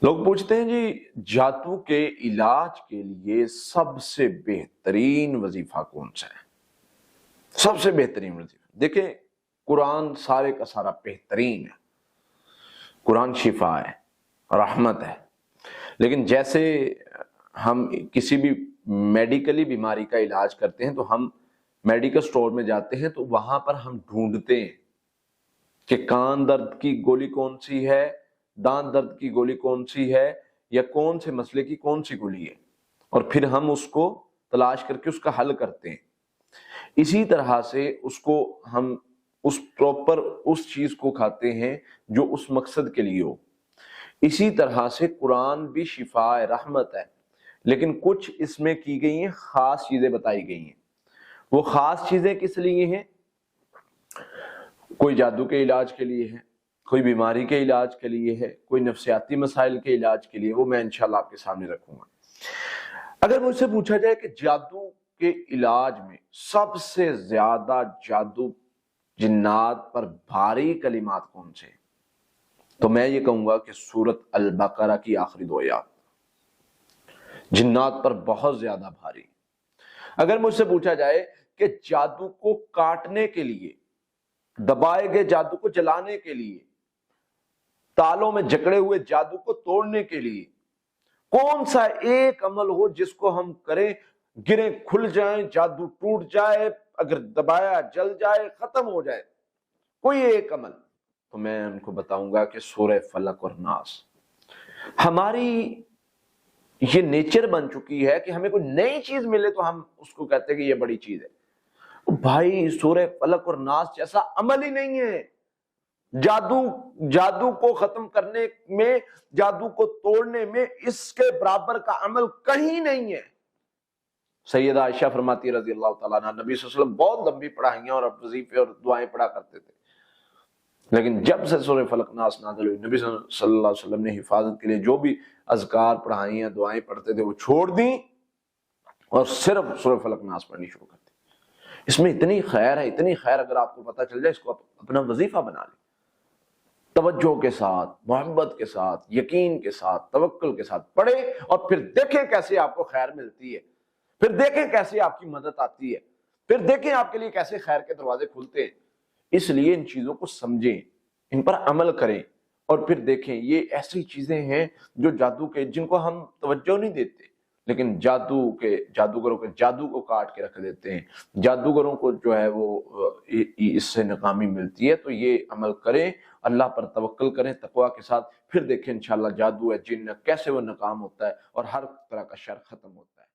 لوگ پوچھتے ہیں جی جادو کے علاج کے لیے سب سے بہترین وظیفہ کون سا ہے؟ سب سے بہترین وظیفہ دیکھیں، قرآن سارے کا سارا بہترین ہے۔ قرآن شفا ہے، رحمت ہے، لیکن جیسے ہم کسی بھی میڈیکلی بیماری کا علاج کرتے ہیں تو ہم میڈیکل سٹور میں جاتے ہیں تو وہاں پر ہم ڈھونڈتے ہیں کہ کان درد کی گولی کون سی ہے، دانت درد کی گولی کون سی ہے، یا کون سے مسئلے کی کون سی گولی ہے، اور پھر ہم اس کو تلاش کر کے اس کا حل کرتے ہیں۔ اسی طرح سے اس کو ہم اس پراپر اس چیز کو کھاتے ہیں جو اس مقصد کے لیے ہو۔ اسی طرح سے قرآن بھی شفا ہے، رحمت ہے، لیکن کچھ اس میں کی گئی ہیں خاص چیزیں بتائی گئی ہیں۔ وہ خاص چیزیں کس لیے ہیں؟ کوئی جادو کے علاج کے لیے ہے، کوئی بیماری کے علاج کے لیے ہے، کوئی نفسیاتی مسائل کے علاج کے لیے، وہ میں انشاءاللہ آپ کے سامنے رکھوں گا۔ اگر مجھ سے پوچھا جائے کہ جادو کے علاج میں سب سے زیادہ جادو جنات پر بھاری کلمات کون سے ہیں، تو میں یہ کہوں گا کہ سورۃ البقرہ کی آخری 2 آیات جنات پر بہت زیادہ بھاری۔ اگر مجھ سے پوچھا جائے کہ جادو کو کاٹنے کے لیے، دبائے گئے جادو کو جلانے کے لیے، تالوں میں جکڑے ہوئے جادو کو توڑنے کے لیے کون سا ایک عمل ہو جس کو ہم کریں، گریں کھل جائیں، جادو ٹوٹ جائے، اگر دبایا جل جائے، ختم ہو جائے، کوئی ایک عمل، تو میں ان کو بتاؤں گا کہ سورہ فلق اور ناس۔ ہماری یہ نیچر بن چکی ہے کہ ہمیں کوئی نئی چیز ملے تو ہم اس کو کہتے ہیں کہ یہ بڑی چیز ہے۔ بھائی سورہ فلق اور ناس جیسا عمل ہی نہیں ہے۔ جادو کو ختم کرنے میں، جادو کو توڑنے میں اس کے برابر کا عمل کہیں نہیں ہے۔ سیدہ عائشہ فرماتی رضی اللہ تعالیٰ عنہ، نبی صلی اللہ علیہ وسلم بہت لمبی پڑھائیاں اور وظیفے اور دعائیں پڑھا کرتے تھے، لیکن جب سے سورہ فلق ناس نازل ہوئی، نبی صلی اللہ علیہ وسلم نے حفاظت کے لیے جو بھی اذکار پڑھائیاں دعائیں پڑھتے تھے وہ چھوڑ دیں اور صرف سورہ فلق ناس پڑھنی شروع کر دی۔ اس میں اتنی خیر ہے، اتنی خیر، اگر آپ کو پتہ چل جائے اس کو اپنا وظیفہ بنا لیں، توجہ کے ساتھ، محبت کے ساتھ، یقین کے ساتھ، توکل کے ساتھ پڑھیں، اور پھر دیکھیں کیسے آپ کو خیر ملتی ہے، پھر دیکھیں کیسے آپ کی مدد آتی ہے، پھر دیکھیں آپ کے لیے کیسے خیر کے دروازے کھلتے ہیں۔ اس لیے ان چیزوں کو سمجھیں، ان پر عمل کریں، اور پھر دیکھیں یہ ایسی چیزیں ہیں جو جادو کے، جن کو ہم توجہ نہیں دیتے، لیکن جادوگروں کے جادو کو کاٹ کے رکھ دیتے ہیں، جادوگروں کو جو ہے وہ اس سے ناکامی ملتی ہے۔ تو یہ عمل کریں، اللہ پر توکل کریں تقویٰ کے ساتھ، پھر دیکھیں انشاءاللہ جادو ہے، جن ہے، کیسے وہ ناکام ہوتا ہے اور ہر طرح کا شر ختم ہوتا ہے۔